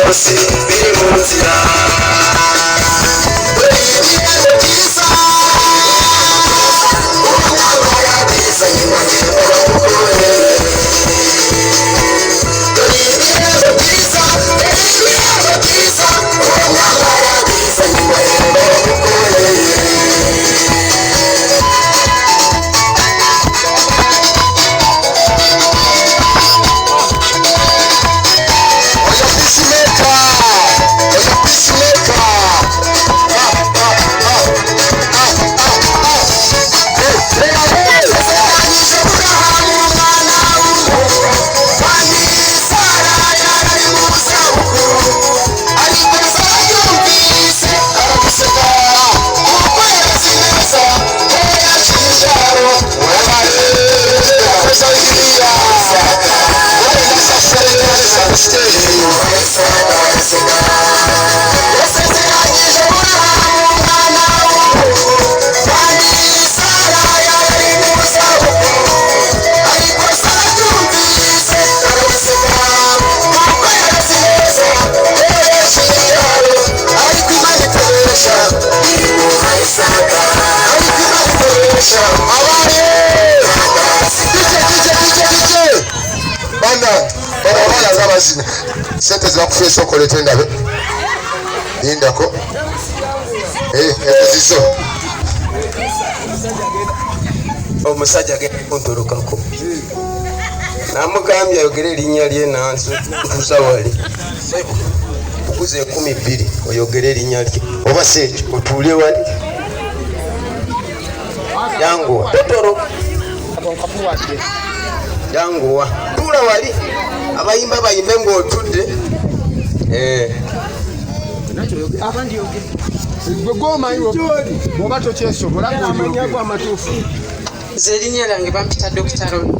byose biri mu nzira sente zibakufeesa okoleta endabe lindako ezizo omusajja agenda kuntolokako namugambye ayogere erinnya lye nansi ntuusa wali okuza 12 oyogere erinnya lye oba seeki otuule wali yanguwa totoroka yanguwa tuula wali abayimba bayimbe ng'otudde Nze erinnya lyange bampita Dr. Ron.